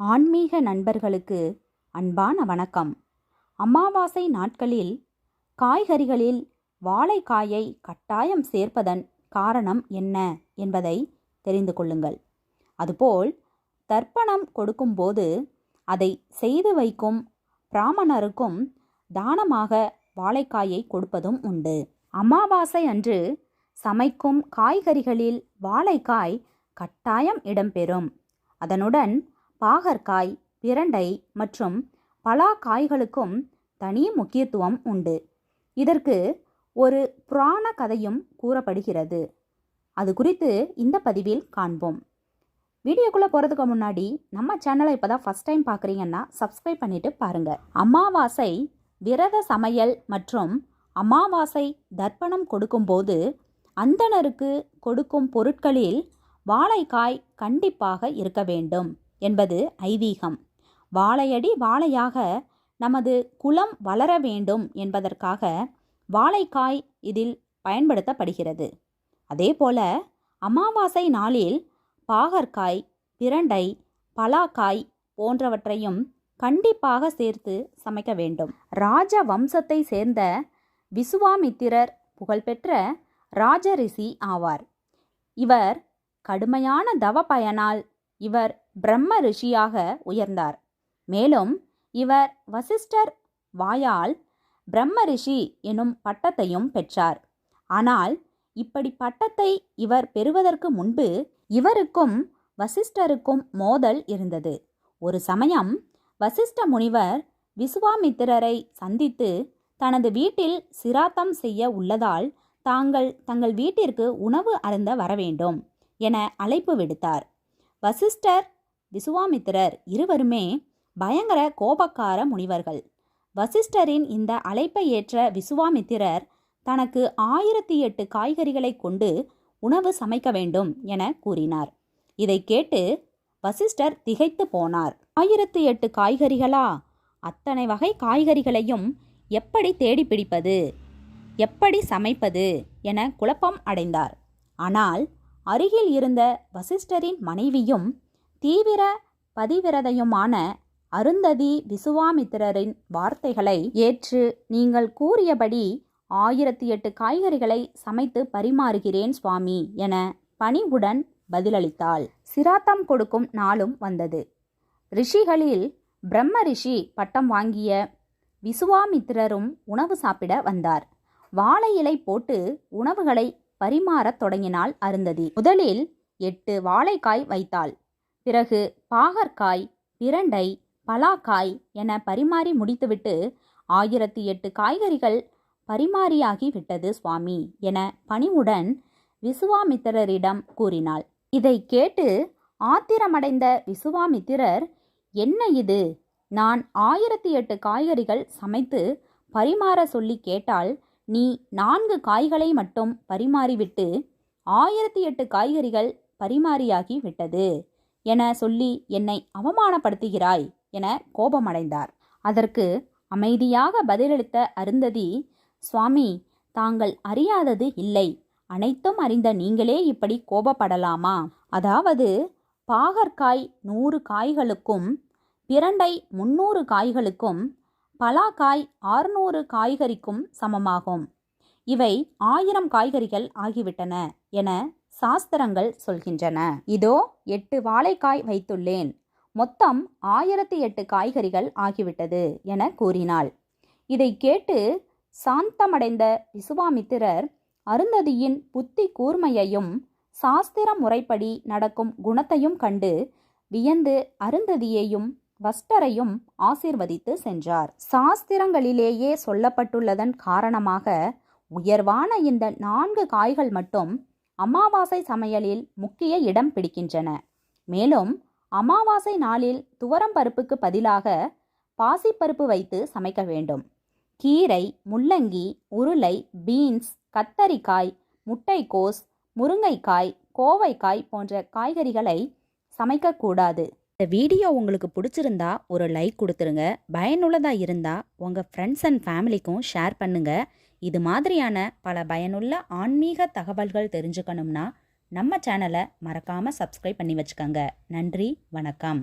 ஆன்மீக நண்பர்களுக்கு அன்பான வணக்கம். அமாவாசை நாட்களில் காய்கறிகளில் வாழைக்காயை கட்டாயம் சேர்ப்பதன் காரணம் என்ன என்பதை தெரிந்து கொள்ளுங்கள். அதுபோல் தர்ப்பணம் கொடுக்கும்போது அதை செய்து வைக்கும் பிராமணருக்கும் தானமாக வாழைக்காயை கொடுப்பதும் உண்டு. அமாவாசை அன்று சமைக்கும் காய்கறிகளில் வாழைக்காய் கட்டாயம் இடம்பெறும். அதனுடன் பாகற்காய், பிரண்டை மற்றும் பலா காய்களுக்கும் தனி முக்கியத்துவம் உண்டு. இதற்கு ஒரு புராண கதையும் கூறப்படுகிறது. அது குறித்து இந்த பதிவில் காண்போம். வீடியோக்குள்ளே போகிறதுக்கு முன்னாடி நம்ம சேனலை இப்போ தான் ஃபஸ்ட் டைம் பார்க்குறீங்கன்னா சப்ஸ்கிரைப் பண்ணிவிட்டு பாருங்கள். அமாவாசை விரத சமையல் மற்றும் அமாவாசை தர்ப்பணம் கொடுக்கும்போது அந்தணருக்கு கொடுக்கும் பொருட்களில் வாழைக்காய் கண்டிப்பாக இருக்க வேண்டும் என்பது ஐதீகம். வாழையடி வாழையாக நமது குலம் வளர வேண்டும் என்பதற்காக வாழைக்காய் இதில் பயன்படுத்தப்படுகிறது. அதேபோல அமாவாசை நாளில் பாகற்காய், பிரண்டை, பலாக்காய் போன்றவற்றையும் கண்டிப்பாக சேர்த்து சமைக்க வேண்டும். ராஜ வம்சத்தை சேர்ந்த விசுவாமித்திரர் புகழ்பெற்ற ராஜரிஷி ஆவார். இவர் கடுமையான தவ பயனால் இவர் பிரம்ம ரிஷியாக உயர்ந்தார். மேலும் இவர் வசிஷ்டர் வாயால் பிரம்ம ரிஷி எனும் பட்டத்தையும் பெற்றார். ஆனால் இப்படி பட்டத்தை இவர் பெறுவதற்கு முன்பு இவருக்கும் வசிஷ்டருக்கும் மோதல் இருந்தது. ஒரு சமயம் வசிஷ்ட முனிவர் விசுவாமித்திரரை சந்தித்து தனது வீட்டில் சிராத்தம் செய்ய உள்ளதால் தங்கள் வீட்டிற்கு உணவு அருந்த வரவேண்டும் என அழைப்பு விடுத்தார். வசிஷ்டர், விசுவாமித்திரர் இருவருமே பயங்கர கோபக்கார முனிவர்கள். வசிஷ்டரின் இந்த அழைப்பை ஏற்ற விசுவாமித்திரர் தனக்கு 1008 காய்கறிகளை கொண்டு உணவு சமைக்க வேண்டும் என கூறினார். இதை கேட்டு வசிஷ்டர் திகைத்து போனார். 1008 காய்கறிகளா? அத்தனை வகை காய்கறிகளையும் எப்படி தேடி பிடிப்பது, எப்படி சமைப்பது என குழப்பம் அடைந்தார். ஆனால் அருகில் இருந்த வசிஷ்டரின் மனைவியும் தீவிர பதிவிரதையுமான அருந்ததி விசுவாமித்திரரின் வார்த்தைகளை ஏற்று, நீங்கள் கூறியபடி 1008 காய்கறிகளை சமைத்து பரிமாறுகிறேன் சுவாமி என பணிவுடன் பதிலளித்தாள். சிராத்தம் கொடுக்கும் நாளும் வந்தது. ரிஷிகளில் பிரம்ம ரிஷி பட்டம் வாங்கிய விசுவாமித்திரரும் உணவு சாப்பிட வந்தார். வாழை இலை போட்டு உணவுகளை பரிமாறத் தொடங்கினாள் அருந்ததி. முதலில் 8 வாழைக்காய் வைத்தாள். பிறகு பாகற்காய், பிரண்டை, பலாக்காய் என பரிமாறி முடித்துவிட்டு 1008 காய்கறிகள் பரிமாறியாகி விட்டது சுவாமி என பணிவுடன் விசுவாமித்திரரிடம் கூறினாள். இதை கேட்டு ஆத்திரமடைந்த விசுவாமித்திரர், என்ன இது? நான் 1008 காய்கறிகள் சமைத்து பரிமாற சொல்லி கேட்டால் நீ 4 காய்களை மட்டும் பரிமாறிவிட்டு 1008 காய்கறிகள் பரிமாறியாகி விட்டது என சொல்லி என்னை அவமானப்படுத்துகிறாய் என கோபமடைந்தார். அதற்கு அமைதியாக பதிலளித்த அருந்ததி, சுவாமி, தாங்கள் அறியாதது இல்லை. அனைத்தும் அறிந்த நீங்களே இப்படி கோபப்படலாமா? அதாவது பாகற்காய் 100 காய்களுக்கும், பிரண்டை 300 காய்களுக்கும், பலாக்காய் 600 காய்கறிக்கும் சமமாகும். இவை 1000 காய்கறிகள் ஆகிவிட்டன என சாஸ்திரங்கள் சொல்கின்றன. இதோ 8 வாழைக்காய் வைத்துள்ளேன். மொத்தம் 1008 காய்கறிகள் ஆகிவிட்டது என கூறினாள். இதை கேட்டு சாந்தமடைந்த விசுவாமித்திரர் அருந்ததியின் புத்தி கூர்மையையும் சாஸ்திர முறைப்படி நடக்கும் குணத்தையும் கண்டு வியந்து அருந்ததியையும் வஸ்டரையும் ஆசீர்வதித்து சென்றார். சாஸ்திரங்களிலேயே சொல்லப்பட்டுள்ளதன் காரணமாக உயர்வான இந்த 4 காய்கள் மட்டும் அமாவாசை சமையலில் முக்கிய இடம் பிடிக்கின்றன. மேலும் அமாவாசை நாளில் துவரம் பருப்புக்கு பதிலாக பாசிப்பருப்பு வைத்து சமைக்க வேண்டும். கீரை, முள்ளங்கி, உருளை, பீன்ஸ், கத்தரிக்காய், முட்டைக்கோஸ், முருங்கைக்காய், கோவைக்காய் போன்ற காய்கறிகளை சமைக்கக்கூடாது. இந்த வீடியோ உங்களுக்கு பிடிச்சிருந்தா ஒரு லைக் கொடுத்துருங்க. பயனுள்ளதாக இருந்தால் உங்கள் ஃப்ரெண்ட்ஸ் அண்ட் ஃபேமிலிக்கும் ஷேர் பண்ணுங்கள். இது மாதிரியான பல பயனுள்ள ஆன்மீக தகவல்கள் தெரிஞ்சுக்கணும்னா நம்ம சேனலை மறக்காமல் சப்ஸ்கிரைப் பண்ணி வச்சுக்கோங்க. நன்றி, வணக்கம்.